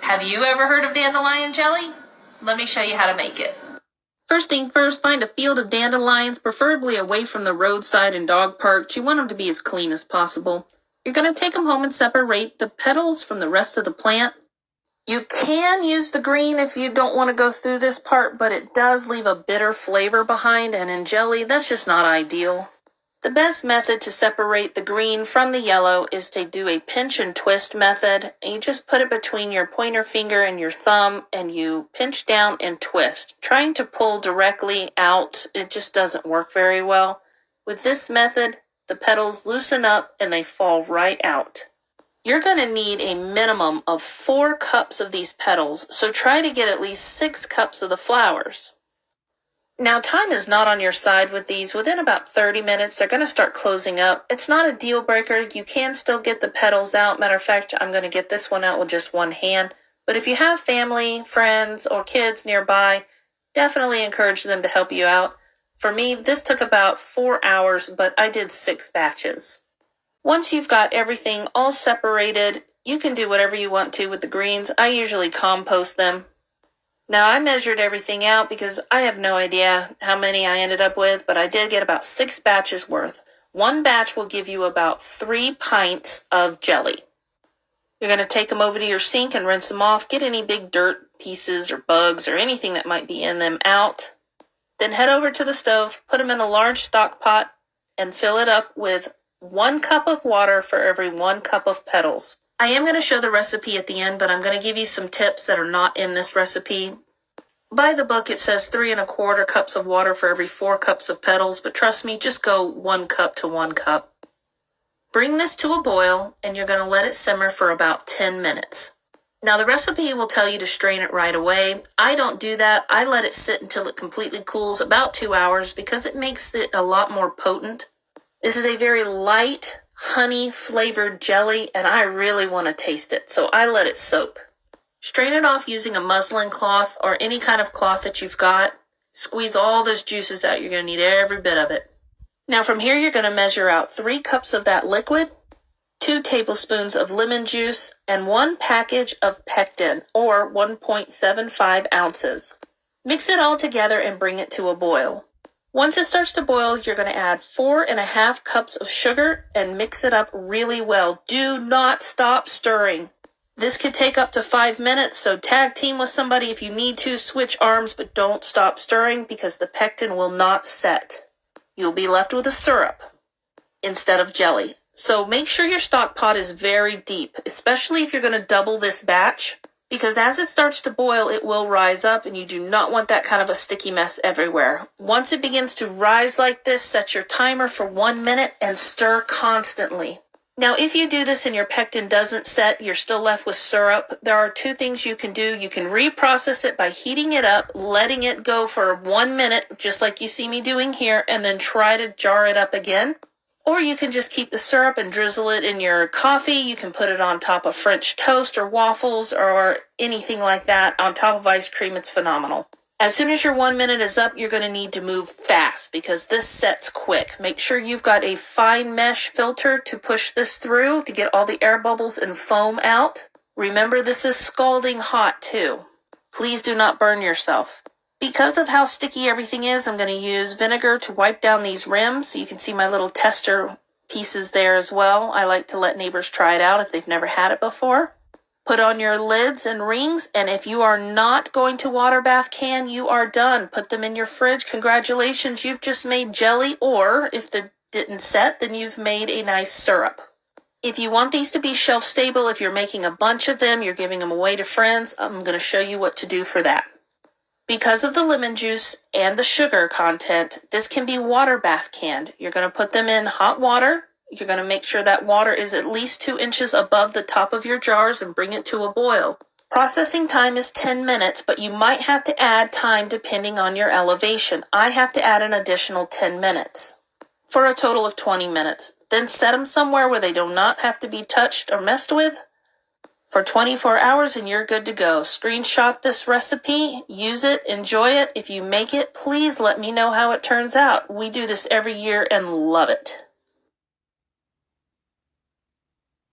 Have you ever heard of dandelion jelly? Let me show you how to make it. First thing first, find a field of dandelions, preferably away from the roadside and dog parks. You want them to be as clean as possible. You're going to take them home and separate the petals from the rest of the plant. You can use the green if you don't want to go through this part, but it does leave a bitter flavor behind, and in jelly, that's just not ideal. The best method to separate the green from the yellow is to do a pinch and twist method. You just put it between your pointer finger and your thumb, and you pinch down and twist. Trying to pull directly out, it just doesn't work very well. With this method, the petals loosen up and they fall right out. You're going to need a minimum of 4 cups of these petals, so try to get at least 6 cups of the flowers. Now, time is not on your side with these. Within about 30 minutes, they're going to start closing up. It's not a deal breaker. You can still get the petals out. Matter of fact, I'm going to get this one out with just one hand. But if you have family, friends, or kids nearby, definitely encourage them to help you out. For me, this took about 4 hours, but I did 6 batches. Once you've got everything all separated, you can do whatever you want to with the greens. I usually compost them. Now, I measured everything out because I have no idea how many I ended up with, but I did get about 6 batches worth. One batch will give you about 3 pints of jelly. You're going to take them over to your sink and rinse them off. Get any big dirt pieces or bugs or anything that might be in them out. Then head over to the stove, put them in a large stock pot, and fill it up with 1 cup of water for every 1 cup of petals. I am going to show the recipe at the end, but I'm going to give you some tips that are not in this recipe. By the book, it says 3 1/4 cups of water for every 4 cups of petals, but trust me, just go 1 cup to 1 cup. Bring this to a boil, and you're going to let it simmer for about 10 minutes. Now, the recipe will tell you to strain it right away. I don't do that. I let it sit until it completely cools, about 2 hours, because it makes it a lot more potent. This is a very light, honey-flavored jelly, and I really want to taste it, so I let it soak. Strain it off using a muslin cloth or any kind of cloth that you've got. Squeeze all those juices out. You're going to need every bit of it. Now, from here, you're going to measure out 3 cups of that liquid, 2 tablespoons of lemon juice, and 1 package of pectin, or 1.75 ounces. Mix it all together and bring it to a boil. Once it starts to boil, you're going to add 4 1/2 cups of sugar and mix it up really well. Do not stop stirring. This could take up to 5 minutes, so tag team with somebody if you need to. Switch arms, but don't stop stirring because the pectin will not set. You'll be left with a syrup instead of jelly. So make sure your stock pot is very deep, especially if you're going to double this batch, because as it starts to boil, it will rise up, and you do not want that kind of a sticky mess everywhere. Once it begins to rise like this, set your timer for 1 minute and stir constantly. Now, if you do this and your pectin doesn't set, you're still left with syrup. There are 2 things you can do. You can reprocess it by heating it up, letting it go for 1 minute, just like you see me doing here, and then try to jar it up again. Or you can just keep the syrup and drizzle it in your coffee. You can put it on top of French toast or waffles or anything like that. On top of ice cream, it's phenomenal. As soon as your 1 minute is up, you're going to need to move fast because this sets quick. Make sure you've got a fine mesh filter to push this through to get all the air bubbles and foam out. Remember, this is scalding hot too. Please do not burn yourself. Because of how sticky everything is, I'm going to use vinegar to wipe down these rims. So you can see my little tester pieces there as well. I like to let neighbors try it out if they've never had it before. Put on your lids and rings, and if you are not going to water bath can, you are done. Put them in your fridge. Congratulations, you've just made jelly, or if it didn't set, then you've made a nice syrup. If you want these to be shelf stable, if you're making a bunch of them, you're giving them away to friends, I'm going to show you what to do for that. Because of the lemon juice and the sugar content, this can be water bath canned. You're going to put them in hot water. You're going to make sure that water is at least 2 inches above the top of your jars and bring it to a boil. Processing time is 10 minutes, but you might have to add time depending on your elevation. I have to add an additional 10 minutes for a total of 20 minutes. Then set them somewhere where they do not have to be touched or messed with for 24 hours and you're good to go. Screenshot this recipe, use it, enjoy it. If you make it, please let me know how it turns out. We do this every year and love it.